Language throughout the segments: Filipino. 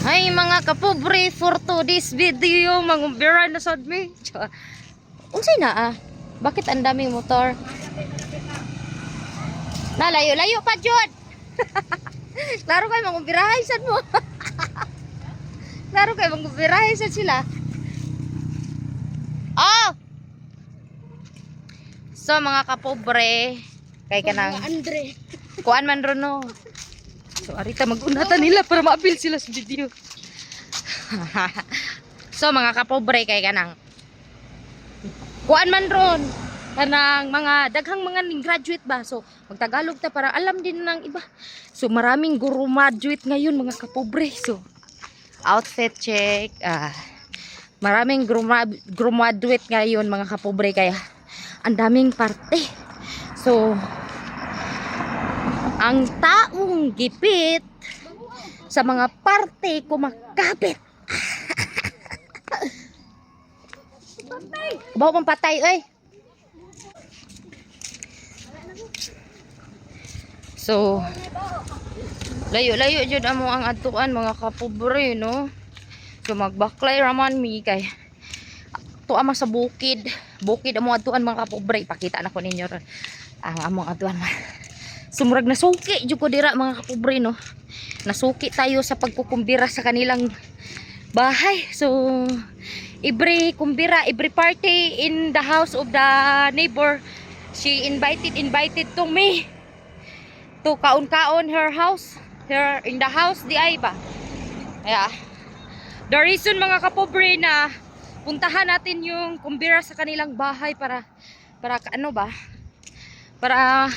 Ay mga kapobre, for today's video, mangumbira na sad mi. Unsay na ah? Bakit ang daming motor? Layo-layo pa jud. Klaro kay mangumbirahay sad mo. Klaro kay mangumbirahay sad sila. Oh! So mga kapobre, kay kanang Andre. kuan man ron no. So arita mag-unatan nila para ma-appeal sila sa video. So mga kapobre kay kanang kuan man ron kanang mga daghang mga ning graduate ba. So magtagalog ta para alam din ng iba. So maraming guro graduate ngayon mga kapobre. So outfit check. Maraming graduate ngayon mga kapobre kaya ang daming parte. So ang taong gipit sa mga parte kumakapit. Bawa pang patay, oy. So, layo-layo jud amo ang atuan mga kapobre, no? So, magbaklay raman mi kay tuwa ma sa bukid. Bukid amo atuan mga kapobre. Pakita na ko ninyo ron. Ang among atuan man. Sumurag nasuki jud ko dira mga kapobre, no? Nasuki tayo sa pagkukumbira sa kanilang bahay. So, every kumbira, every party in the house of the neighbor, she invited to me to kaon-kaon her house, her in the house di ay ba. Kaya, the reason mga kapobre na puntahan natin yung kumbira sa kanilang bahay para ano ba? Para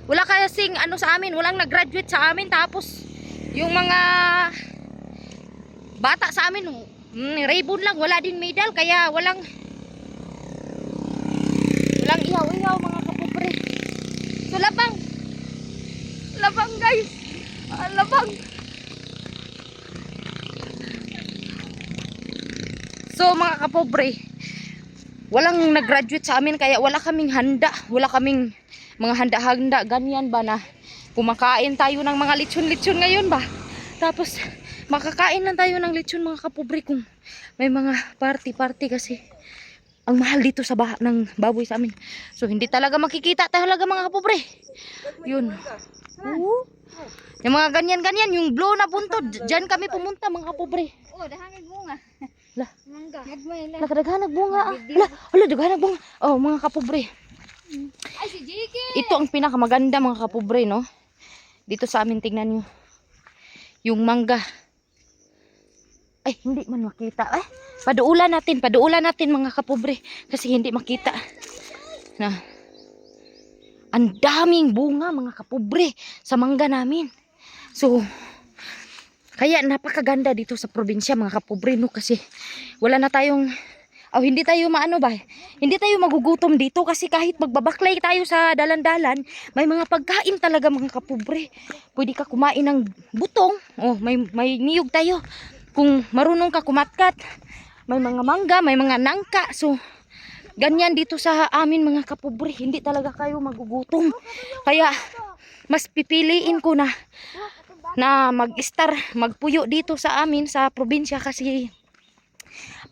wala kasing ano sa amin, walang nag-graduate sa amin tapos yung mga bata sa amin ribbon lang, wala din medal kaya walang ihaw-ihaw mga kapobre. So labang guys, labang. So mga kapobre, walang nag-graduate sa amin kaya wala kaming handa, wala kaming mga handa-handa ganyan ba na kumakain tayo ng mga lechon-lechon ngayon ba. Tapos makakain lang tayo ng lechon mga kapobre kung may mga party kasi ang mahal dito sa ng baboy sa amin. So hindi talaga makikita talaga mga kapobre. Yun. Yung mga ganyan-ganyan, yung blow na buntod, dyan kami pumunta mga kapobre. Oh, dahangig bunga. Lah, mangga. nakadaghanag bunga. Ala, daghanag bunga. Oh, mga kapobre. Ay, si Jiki. Ito ang pinakamaganda mga kapobre, no? Dito sa amin tingnan niyo. Yung mangga. Ay, hindi man makita. Paduulan natin mga kapobre kasi hindi makita. Na ang daming bunga mga kapobre sa mangga namin. So kaya napakaganda dito sa probinsya mga kapobre, no, kasi wala na tayong hindi tayo maano ba? Hindi tayo magugutom dito kasi kahit magbabaklay tayo sa dalan-dalan, may mga pagkain talaga mga kapobre. Pwede ka kumain ng butong. Oh, may niyog tayo. Kung marunong ka kumatkat, may mga mangga, may mga nangka. So ganyan dito sa amin mga kapobre, hindi talaga kayo magugutom. Kaya mas pipiliin ko na magpuyo dito sa amin sa probinsya kasi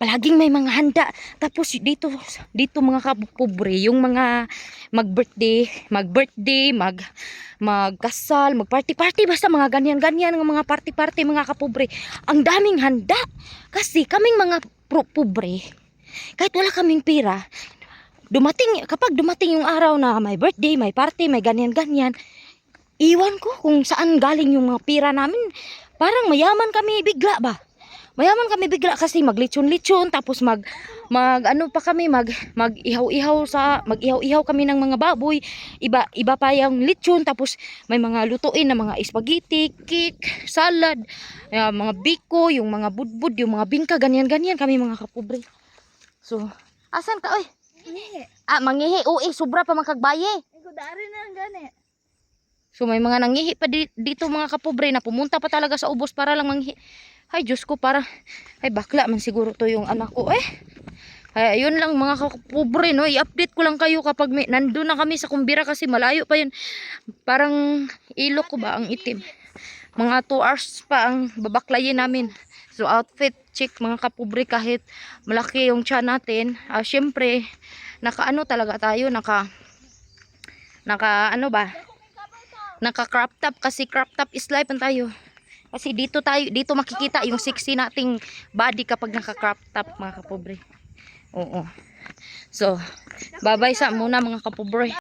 palaging may mga handa. Tapos dito mga kapobre, yung mga mag-birthday, magkasal, mag-party, basta mga ganyan-ganyan ng mga party mga kapobre. Ang daming handa kasi kaming mga pobre, kahit wala kaming pera, kapag dumating yung araw na may birthday, may party, may ganyan-ganyan, iwan ko kung saan galing yung mga pera namin. Parang mayaman kami bigla ba? Mayaman kami bigla kasi maglechon-lechon tapos mag-ihaw-ihaw kami ng mga baboy. Iba pa yung lechon tapos may mga lutuin na mga spaghetti, cake, salad, mga biko, yung mga budbud, yung mga bingka, ganyan-ganyan kami mga kapobre. So, asan ka oy? Mangihi. Sobra pa makagbaye. Dari na ang gani. So may mga nangihi pa dito mga kapobre na pumunta pa talaga sa ubos para lang manghihi. Ay Diyos ko, bakla man siguro to yung anak ko Kaya yun lang mga kapobre, no? I-update ko lang kayo kapag nandun na kami sa kumbira kasi malayo pa yun. Parang ilok ko ba ang itim. Mga 2 hours pa ang babaklayin namin. So outfit check mga kapobre, kahit malaki yung tiyan natin. Syempre, naka talaga tayo, naka naka crop top, kasi crop top is life tayo. Kasi dito makikita yung sexy nating body kapag naka crop top mga kapobre. Oo. So, bye-bye sa muna mga kapobre.